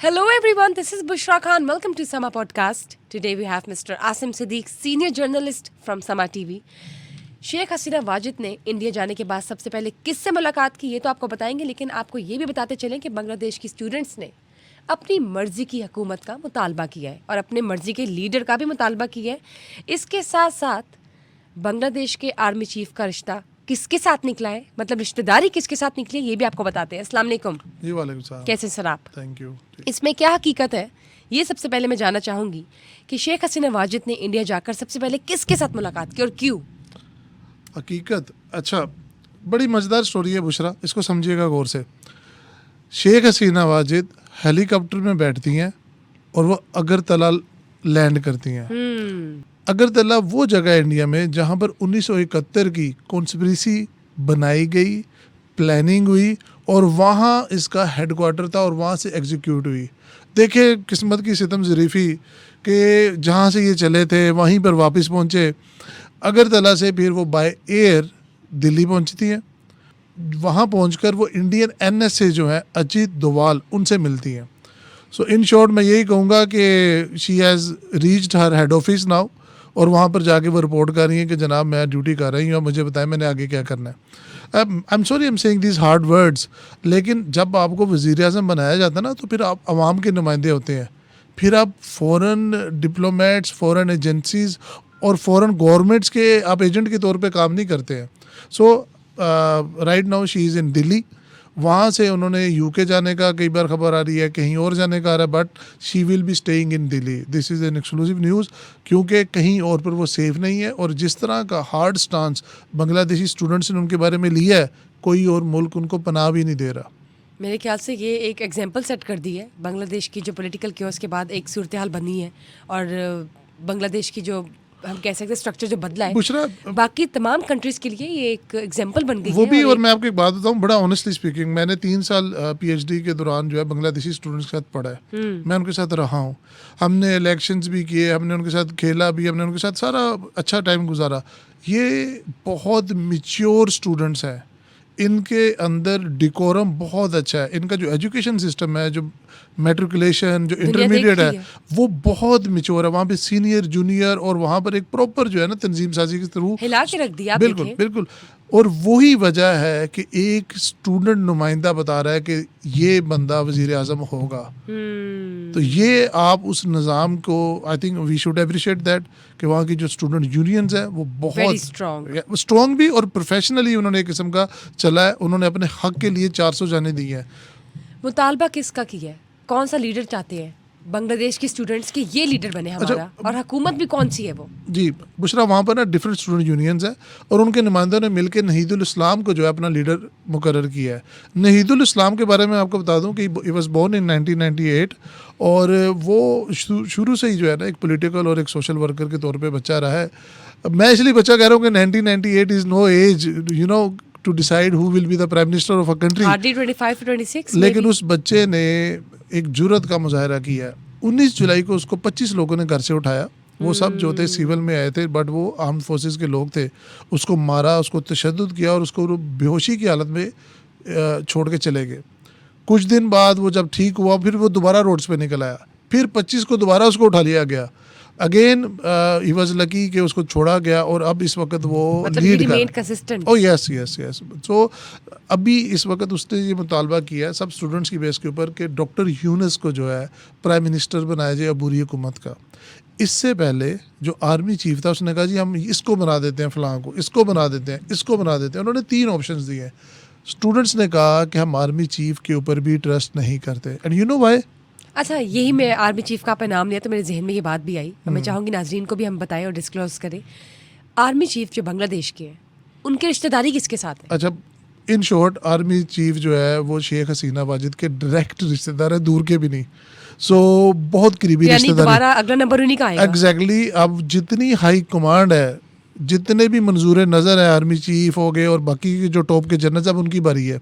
Hello everyone, this is Bushra Khan. Welcome to Sama Podcast. Today we have Mr. Asim Siddiq, senior journalist from Sama TV. Sheikh Hasina Wajid ने India जाने के बाद सबसे पहले किससे मुलाकात की ये तो आपको बताएंगे, लेकिन आपको ये भी बताते चलें कि बांग्लादेश की स्टूडेंट्स ने अपनी मर्जी की हुकूमत का मुतालबा किया है और अपने मर्जी के लीडर का भी मुतालबा किया है। इसके साथ साथ बांग्लादेश के आर्मी चीफ का रिश्ता किसके साथ निकला है, मतलब रिश्तेदारी किसके साथ निकली है, ये भी आपको बताते हैं। अस्सलाम वालेकुम। जी वालेकुम सलाम। कैसे सर आप? Thank you. इसमें क्या हकीकत है, ये सबसे पहले मैं जानना चाहूँगी कि शेख हसीना वाजिद ने इंडिया जाकर सबसे पहले किसके साथ मुलाकात की और क्यों? हकीकत, अच्छा, बड़ी मज़ेदार स्टोरी है बुशरा, इसको समझिएगा गौर से। शेख हसीना वाजिद हेलीकॉप्टर में बैठती हैं और वो अगरतला लैंड करती हैं। अगरतला वो जगह है इंडिया में जहाँ पर 1971 की कॉन्स्पिरेसी बनाई गई, प्लानिंग हुई और वहाँ इसका हेडक्वार्टर था और वहाँ से एग्जीक्यूट हुई। देखिए किस्मत की सितम ज़रीफ़ी कि जहाँ से ये चले थे वहीं पर वापस पहुँचे। अगरतला से फिर वो बाय एयर दिल्ली पहुँचती हैं। वहाँ पहुँचकर वो इंडियन NSA जो है अजीत डोवाल उनसे मिलती हैं। सो इन शॉर्ट मैं यही कहूँगा कि she has reached her head office now और वहाँ पर जाके वो रिपोर्ट कर रही हैं कि जनाब मैं ड्यूटी कर रही हूँ और मुझे बताएं मैंने आगे क्या करना है। I am sorry I am saying these hard words, लेकिन जब आपको वज़ीर आज़म बनाया जाता है ना तो फिर आप आवाम के नुमाइंदे होते हैं, फिर आप फ़ॉरेन डिप्लोमेट्स, फ़ॉरेन एजेंसीज़ और फ़ॉरेन गवर्नमेंट्स के आप एजेंट के तौर पे काम नहीं करते हैं। So right now she is in Delhi. वहाँ से उन्होंने UK जाने का कई बार खबर आ रही है, कहीं और जाने का आ रहा है, but she will be staying in Delhi. This is an exclusive news, क्योंकि कहीं और पर वो सेफ नहीं है। और जिस तरह का हार्ड स्टांस बांग्लादेशी स्टूडेंट्स ने उनके बारे में लिया है, कोई और मुल्क उनको पनाह भी नहीं दे रहा। मेरे ख्याल से ये एक एग्जाम्पल सेट कर दी है बांग्लादेश की जो पॉलिटिकल क्योस के बाद एक सूरत हाल बनी है और बांग्लादेश की जो हम कह सकते हैं स्ट्रक्चर जो बदला है, बुशरा, बाकी तमाम कंट्रीज के लिए ये एक एग्जाम्पल बन गई वो है। भी, और मैं आपको एक बात बताऊं, बड़ा ऑनेस्टली स्पीकिंग, मैंने 3 साल PhD के दौरान जो है बांग्लादेशी स्टूडेंट्स के साथ पढ़ा है। मैं उनके साथ रहा हूँ, हमने इलेक्शंस भी किए, हमने उनके साथ खेला भी, हमने उनके साथ सारा अच्छा टाइम गुजारा। ये बहुत मैच्योर स्टूडेंट्स हैं, इनके अंदर डिकोरम बहुत अच्छा है, इनका जो एजुकेशन सिस्टम है, जो मेट्रिकुलेशन, जो इंटरमीडिएट है, वो बहुत मैच्योर है। वहाँ पे सीनियर जूनियर और वहाँ पर एक प्रॉपर जो है ना तंजीम साजी के थ्रू हिला के रख दिया। बिल्कुल बिल्कुल। और वही वजह है कि एक स्टूडेंट नुमाइंदा बता रहा है कि ये बंदा वजीर आज़म होगा। तो ये आप उस निज़ाम को, I think we should appreciate that कि वहाँ की जो स्टूडेंट यूनियंस है वो बहुत स्ट्रॉन्ग भी और प्रोफेशनली उन्होंने एक किस्म का चला है। उन्होंने अपने हक के लिए 400 जाने दी हैं। मुतालबा किसका किया है, कौन सा लीडर चाहते हैं बांग्लादेश के स्टूडेंट्स के ये लीडर बने हमारा, और हुकूमत भी कौन सी है वो? जी बुशरा, वहाँ पर ना डिफरेंट स्टूडेंट यूनियंस हैं और उनके नुमाइंदों ने मिलकर नहीदुल इस्लाम को जो है अपना लीडर मुकर्रर किया है। नहीदुल इस्लाम के बारे में आपको बता दूं कि ही वाज बोर्न इन 1998 और वो शुरू से ही जो है ना एक पॉलिटिकल और एक सोशल वर्कर के तौर पर बच्चा रहा है। मैं इसलिए बच्चा कह रहा हूँ कि 1998 is no age, you know, to decide who will be the prime minister of a country. 25 to 26, लेकिन उस बच्चे ने एक जुर्रत का मुजाहरा किया। 19 जुलाई को उसको 25 लोगों ने घर से उठाया। वो सब जो थे सिविल में आए थे, बट वो आर्म्ड फोर्सेस के लोग थे। उसको मारा, उसको तशद्दुद किया और उसको बेहोशी की हालत में छोड़ के चले गए। कुछ दिन बाद वो जब ठीक हुआ, फिर वो दोबारा रोड्स पे निकल आया। फिर 25 को दोबारा उसको उठा लिया गया। अगेन ही वाज लकी कि उसको छोड़ा गया और अब इस वक्त वो लीड कर। Oh yes yes yes. So अभी इस वक्त उसने ये मुतालबा किया है सब स्टूडेंट्स की बेस के ऊपर कि डॉक्टर यूनुस को जो है प्राइम मिनिस्टर बनाया जाए अबूरी हुकूमत का। इससे पहले जो आर्मी चीफ था उसने कहा जी हम इसको बना देते हैं, फलां को, इसको बना देते हैं, इसको बना देते हैं। उन्होंने 3 ऑप्शंस दिए हैं। स्टूडेंट्स ने कहा कि हम आर्मी चीफ के ऊपर भी ट्रस्ट नहीं करते। And you know why? अच्छा, यही मैं आर्मी चीफ का आपने नाम लिया तो मेरे जहन में ये बात भी आई और मैं चाहूँगी नाजरीन को भी हम बताएं और डिस्क्लोज करें। आर्मी चीफ जो बांग्लादेश के हैं, उनकी रिश्तेदारी किसके साथ है? अच्छा, इन शॉर्ट आर्मी चीफ जो है वो शेख हसीना वाजिद के डायरेक्ट रिश्तेदार है, दूर के भी नहीं। सो बहुत करीबी रिश्तेदार है। अगला नंबर उन्हीं का आएगा। एग्जैक्टली। अब जितनी हाई कमांड है, जितने भी मंजूर नज़र है, आर्मी चीफ हो गए और बाकी के जो टॉप के जनरल, अब उनकी बारी है।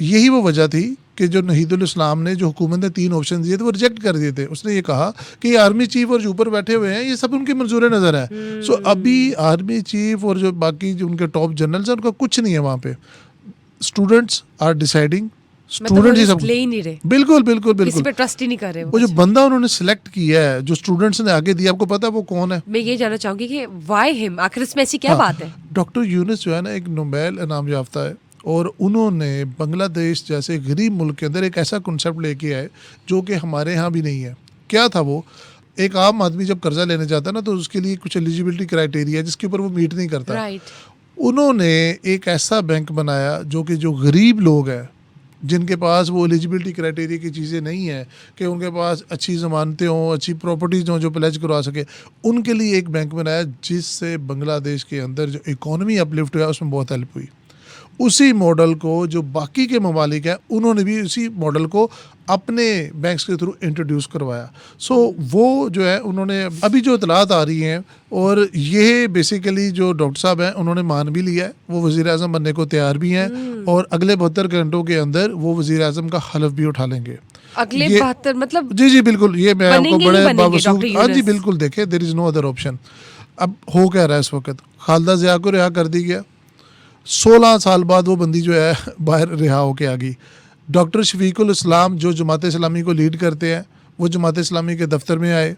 यही वो वजह थी कि जो नहीदुल इस्लाम ने, जो हुकूमत ने 3 ऑप्शन दिए थे, वो रिजेक्ट कर दिए थे। उसने ये कहा कि आर्मी चीफ और जो ऊपर बैठे हुए हैं ये सब उनकी मंजूर नज़र है। सो अभी आर्मी चीफ और जो बाकी जो उनके टॉप जनरल्स हैं उनका कुछ नहीं है वहाँ पे। स्टूडेंट्स आर डिसाइडिंग, स्टूडेंट ही सब ले ही नहीं रहे, बिल्कुल बिल्कुल किसी बिल्कुल। पे ट्रस्ट ही नहीं कर रहे वो जो बंदा उन्होंने सिलेक्ट किया है, जो स्टूडेंट्स ने आगे दिया, आपको पता है वो कौन है? मैं ये जानना चाहूंगी कि व्हाई हिम, आखिर इसमें ऐसी क्या बात है? डॉक्टर यूनुस जो है ना, एक नोबेल इनाम याफ्ता है, और उन्होंने बांग्लादेश जैसे गरीब मुल्क के अंदर एक ऐसा कॉन्सेप्ट लेके आए जो कि हमारे यहाँ भी नहीं है। क्या था वो? एक आम आदमी जब कर्जा लेने जाता है ना, तो उसके लिए कुछ एलिजिबिलिटी क्राइटेरिया जिसके ऊपर वो मीट नहीं करता। राइट। उन्होंने एक ऐसा बैंक बनाया जो कि जो गरीब लोग हैं, जिनके पास वो एलिजिबिलिटी क्राइटेरिया की चीज़ें नहीं है, कि उनके पास अच्छी ज़मानतें हों, अच्छी प्रॉपर्टीज़ हों जो प्लेज करवा सके, उनके लिए एक बैंक बनाया, जिससे बांग्लादेश के अंदर जो इकॉनमी अपलिफ्ट हुआ उसमें बहुत हेल्प हुई। उसी मॉडल को जो बाकी के ममालिक हैं, उन्होंने भी उसी मॉडल को अपने बैंक्स के थ्रू इंट्रोड्यूस करवाया। सो वो जो है, उन्होंने अभी जो इतलात आ रही हैं, और ये बेसिकली जो डॉक्टर साहब हैं उन्होंने मान भी लिया है, वो वज़ीर आज़म बनने को तैयार भी हैं, और अगले 72 घंटों के अंदर वो वज़ीर आज़म का हलफ भी उठा लेंगे। अगले 72 मतलब? जी जी बिल्कुल, ये मैं आपको बनेंगे ही बड़े बनेंगे बावसूख, डॉक्टर हाँ जी यूनुस। बिल्कुल, देखे there is no other option. अब हो क्या रहा है इस वक्त? खालिदा ज़िया को रिहा कर दी गया, 16 साल बाद वो बंदी जो है बाहर रिहा होके आ गई। डॉक्टर शफीकुल इस्लाम जो जमात इस्लामी को लीड करते हैं, वो जमात इस्लामी के दफ्तर में आए,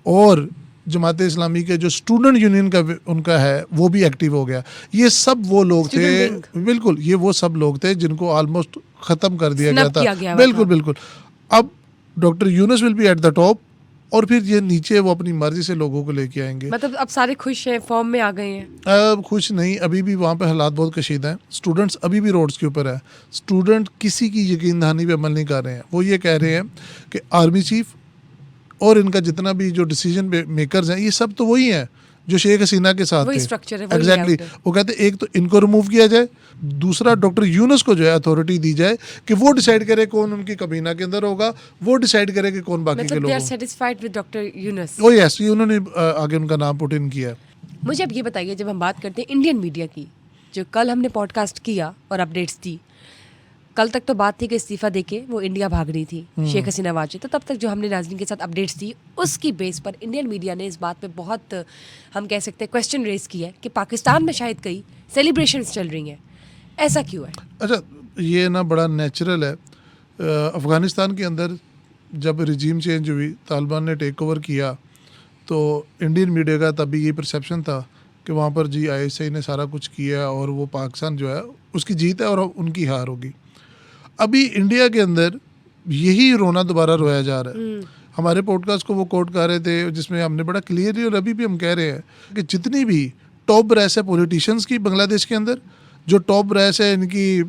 और जमात इस्लामी के जो स्टूडेंट यूनियन का उनका है वो भी एक्टिव हो गया। ये सब वो लोग थे, बिल्कुल ये वो सब लोग थे जिनको ऑलमोस्ट ख़त्म कर दिया गया था। बिल्कुल बिल्कुल। अब doctor Yunus will be at the top, और फिर ये नीचे वो अपनी मर्जी से लोगों को लेके आएंगे। मतलब अब सारे खुश हैं, फॉर्म में आ गए हैं? अब खुश नहीं, अभी भी वहाँ पे हालात बहुत कशीदा हैं। स्टूडेंट्स अभी भी रोड्स के ऊपर है। स्टूडेंट किसी की यकीन दहानी पे अमल नहीं कर रहे हैं। वो ये कह रहे हैं कि आर्मी चीफ और इनका जितना भी जो डिसीजन मेकर्स हैं, ये सब तो वही हैं जो शेख हसीना के साथ वही थे। स्ट्रक्चर है, वही एग्जैक्टली। वो कहते हैं एक तो इनको रिमूव किया जाए, दूसरा डॉक्टर यूनुस को जो है अथॉरिटी दी जाए कि वो डिसाइड करे कौन उनकी कबीना के अंदर होगा, वो डिसाइड करे कि कौन बाकी के मतलब लोग दे आर हों। Satisfied with doctor Yunus? O yes, ये उन्होंने आगे उनका नाम पुट इन किया है। मुझे अब ये बताइए, जब हम बात करते हैं इंडियन मीडिया की, जो कल हमने पॉडकास्ट किया और अपडेट्स दी, कल तक तो बात थी कि इस्तीफा देके वो इंडिया भाग रही थी शेख हसीना वाजिद, तो तब तक जो हमने नाज़रीन के साथ अपडेट्स दी, उसकी बेस पर इंडियन मीडिया ने इस बात पे बहुत, हम कह सकते हैं, क्वेश्चन रेज किया है कि पाकिस्तान में शायद कई सेलिब्रेशंस चल रही हैं, ऐसा क्यों है? अच्छा, ये ना बड़ा नेचुरल है। अफ़गानिस्तान के अंदर जब रिजीम चेंज हुई, तालिबान ने टेक ओवर किया, तो इंडियन मीडिया का तभी ये परसेप्शन था कि वहाँ पर जी ISI ने सारा कुछ किया और वो पाकिस्तान जो है उसकी जीत है और उनकी हार होगी। अभी इंडिया के अंदर यही रोना दोबारा रोया जा रहा है। हमारे पॉडकास्ट को वो कोट कर रहे थे जिसमें हमने बड़ा क्लियरली, और अभी भी हम कह रहे हैं कि जितनी भी टॉप ब्रैस है पॉलिटिशियंस की बांग्लादेश के अंदर, जो टॉप ब्रैस है इनकी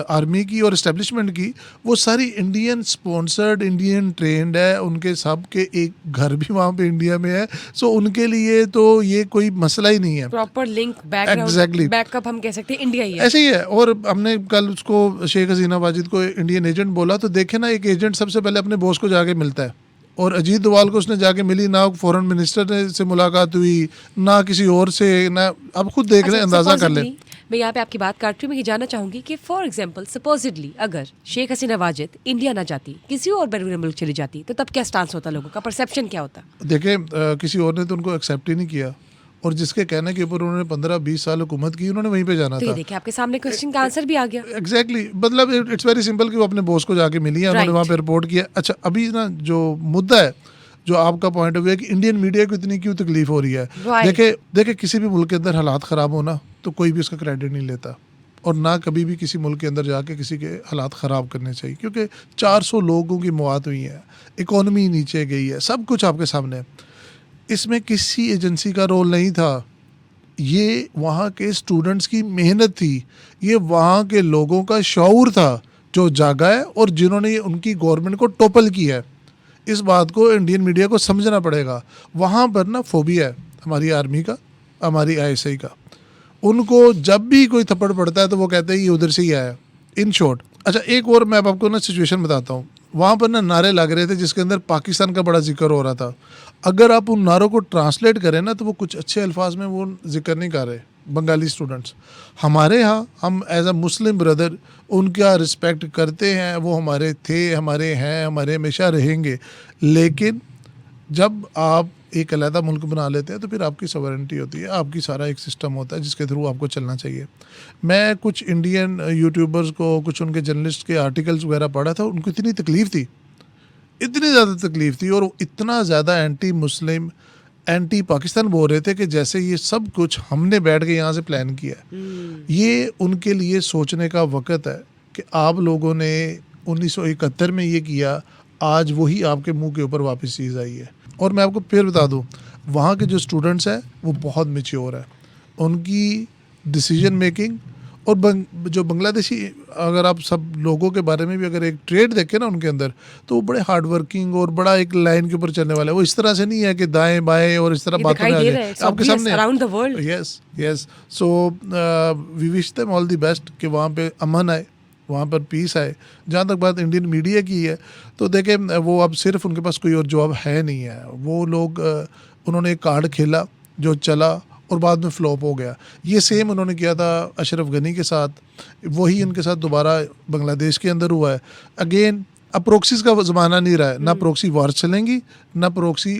आर्मी की और इस्टेब्लिशमेंट की, वो सारी इंडियन स्पॉन्सर्ड, इंडियन ट्रेंड है। उनके सब के एक घर भी वहाँ पे इंडिया में है। सो उनके लिए तो ये कोई मसला ही नहीं है। Proper link, background, Exactly. Backup हम कह सकते हैं इंडिया ही है। ऐसे ही है। और हमने कल उसको शेख हसीना वाजिद को इंडियन एजेंट बोला, तो देखे ना, एक एजेंट सबसे पहले अपने बॉस को जाके मिलता है, और अजीत डोवाल को उसने जाके मिली ना, फॉरेन मिनिस्टर से मुलाकात हुई ना, किसी और से ना। अब खुद देख लें, अंदाजा कर लें। मैं यहाँ पे आपकी बात काट रही हूँ, मैं ये जानना चाहूंगी कि फॉर एग्जांपल सपोजिटली अगर शेख हसीना वाजिद इंडिया ना जाती, किसी और बैरून मुल्क चली जाती, तो तब क्या स्टांस होता, लोगों का परसेप्शन क्या होता? देखें, किसी और ने तो उनको एक्सेप्ट ही नहीं किया, और जिसके कहने के ऊपर उन्होंने 15-20 साल हुकूमत की, उन्होंने वहीं पे जाना तो था। ये देखिए, आपके सामने क्वेश्चन का आंसर भी आ गया। एग्जैक्टली। मतलब इट्स वेरी सिंपल कि वो अपने बॉस को जाके मिली है, उन्होंने वहाँ पे रिपोर्ट किया। अच्छा, अभी ना जो मुद्दा है, जो आपका पॉइंट ऑफ व्यू है कि इंडियन मीडिया को इतनी क्यों तकलीफ हो रही है, देखे किसी भी मुल्क के अंदर हालात ख़राब होना तो कोई भी उसका क्रेडिट नहीं लेता, और ना कभी भी किसी मुल्क के अंदर जाके किसी के हालात ख़राब करने चाहिए, क्योंकि 400 लोगों की मौत हुई है, इकॉनमी नीचे गई है, सब कुछ आपके सामने है। इसमें किसी एजेंसी का रोल नहीं था, ये वहाँ के स्टूडेंट्स की मेहनत थी, ये वहाँ के लोगों का शऊर था जो जागा है, और जिन्होंने उनकी गवर्नमेंट को टॉपल किया है। इस बात को इंडियन मीडिया को समझना पड़ेगा। वहाँ पर ना फोबिया है हमारी आर्मी का, हमारी ISI का। उनको जब भी कोई थप्पड़ पड़ता है तो वो कहते हैं ये उधर से ही आया, इन शॉर्ट। अच्छा, एक और मैं आपको ना सिचुएशन बताता हूँ। वहाँ पर ना नारे लग रहे थे जिसके अंदर पाकिस्तान का बड़ा जिक्र हो रहा था। अगर आप उन नारों को ट्रांसलेट करें ना, तो वो कुछ अच्छे अल्फाज में वो जिक्र नहीं कर रहे बंगाली स्टूडेंट्स। हमारे यहाँ हम एज अ मुस्लिम ब्रदर उनका रिस्पेक्ट करते हैं, वो हमारे थे, हमारे हैं, हमारे हमेशा रहेंगे। लेकिन जब आप एक अलहदा मुल्क बना लेते हैं तो फिर आपकी सॉवरेनिटी होती है, आपकी सारा एक सिस्टम होता है जिसके थ्रू आपको चलना चाहिए। मैं कुछ इंडियन यूट्यूबर्स को, कुछ उनके जर्नलिस्ट के आर्टिकल्स वगैरह पढ़ा था, उनको इतनी तकलीफ़ थी, इतनी ज़्यादा तकलीफ़ थी, और इतना ज़्यादा एंटी मुस्लिम, एंटी पाकिस्तान बोल रहे थे कि जैसे ये सब कुछ हमने बैठ के यहाँ से प्लान किया है। ये उनके लिए सोचने का वक़्त है कि आप लोगों ने 1971 में ये किया, आज वही आपके मुंह के ऊपर वापस चीज़ आई है। और मैं आपको फिर बता दूं, वहाँ के जो स्टूडेंट्स हैं वो बहुत मैच्योर है, उनकी डिसीजन मेकिंग, और जो बांग्लादेशी, अगर आप सब लोगों के बारे में भी अगर एक ट्रेड देखें ना उनके अंदर, तो वो बड़े हार्ड वर्किंग और बड़ा एक लाइन के ऊपर चलने वाले हैं। वो इस तरह से नहीं है कि दाएं बाएं और इस तरह बातों में आ जाए, आपके सामने around the world. Yes so we wish them all the best कि वहाँ पे अमन आए, वहाँ पर पीस आए। जहाँ तक बात इंडियन मीडिया की है, तो देखें वो अब सिर्फ उनके पास कोई और जवाब है नहीं है। वो लोग उन्होंने एक कार्ड खेला जो चला और बाद में फ्लॉप हो गया। ये सेम उन्होंने किया था अशरफ गनी के साथ, वही इनके साथ दोबारा बांग्लादेश के अंदर हुआ है। अगेन अब प्रोक्सीज का ज़माना नहीं रहा है, ना प्रोक्सी वार चलेंगी ना प्रोक्सी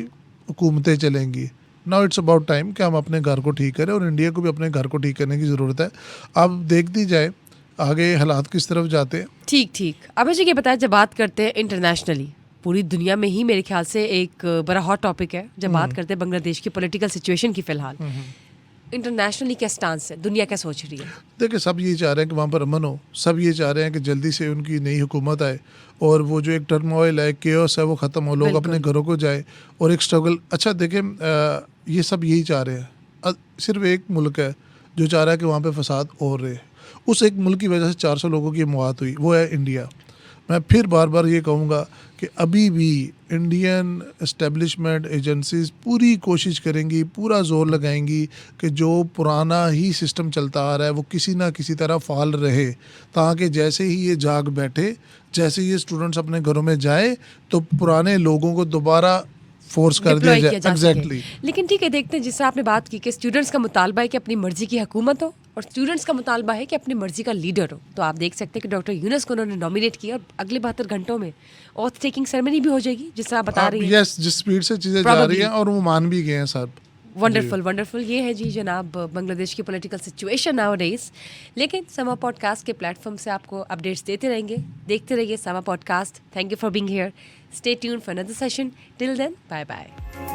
हुकूमतें चलेंगी। नाउ इट्स अबाउट टाइम कि हम अपने घर को ठीक करें, और इंडिया को भी अपने घर को ठीक करने की ज़रूरत है। अब देखती जाए आगे हालात किस तरफ जाते हैं। ठीक। अभय जी, ये बताया, जब बात करते हैं इंटरनेशनली, पूरी दुनिया में ही मेरे ख्याल से एक बड़ा हॉट टॉपिक है जब बात करते हैं बांग्लादेश की पॉलिटिकल सिचुएशन की। फिलहाल इंटरनेशनली क्या स्टांस है, दुनिया क्या सोच रही है? देखिए, सब ये चाह रहे हैं कि वहाँ पर अमन हो, सब ये चाह रहे हैं कि जल्दी से उनकी नई हुकूमत आए और वो जो एक टर्मोइल है, केओस है, वो ख़त्म हो, लोग अपने घरों को जाए और एक स्ट्रगल। अच्छा देखें, ये सब यही चाह रहे हैं। सिर्फ एक मुल्क है जो चाह रहा है कि वहाँ पे फसाद और रहे। उस एक मुल्क की वजह से 400 लोगों की मौत हुई, वो है इंडिया। मैं फिर बार बार ये कहूँगा कि अभी भी इंडियन एस्टेब्लिशमेंट एजेंसीज पूरी कोशिश करेंगी, पूरा जोर लगाएंगी कि जो पुराना ही सिस्टम चलता आ रहा है वो किसी ना किसी तरह फाल रहे, ताकि जैसे ही ये जाग बैठे, जैसे ये स्टूडेंट्स अपने घरों में जाए, तो पुराने लोगों को दोबारा फोर्स कर दिया जाए। एग्जैक्टली। लेकिन ठीक है, देखते हैं, जिससे आपने बात की कि स्टूडेंट्स का मुतालबा है कि अपनी मर्जी की हुकूमत हो और स्टूडेंट्स का मुतालबा है कि अपनी मर्जी का लीडर हो। तो आप देख सकते हैं कि डॉक्टर यूनुस को उन्होंने नॉमिनेट किया और अगले 72 घंटों में ऑथ टेकिंग सेरेमनी भी हो जाएगी, जिससे आप बता रही हैं। यस, जिस स्पीड से चीज़ें जा रही हैं, और वो मान भी गए हैं सब। वंडरफुल। ये है जी जनाब बांग्लादेश की पॉलिटिकल सिचुएशन नाउअडेज। लेकिन समा पॉडकास्ट के प्लेटफॉर्म से आपको अपडेट्स देते रहेंगे। देखते रहिए Sama podcast. Thank you for being here. Stay tuned for another session. Till then, bye bye.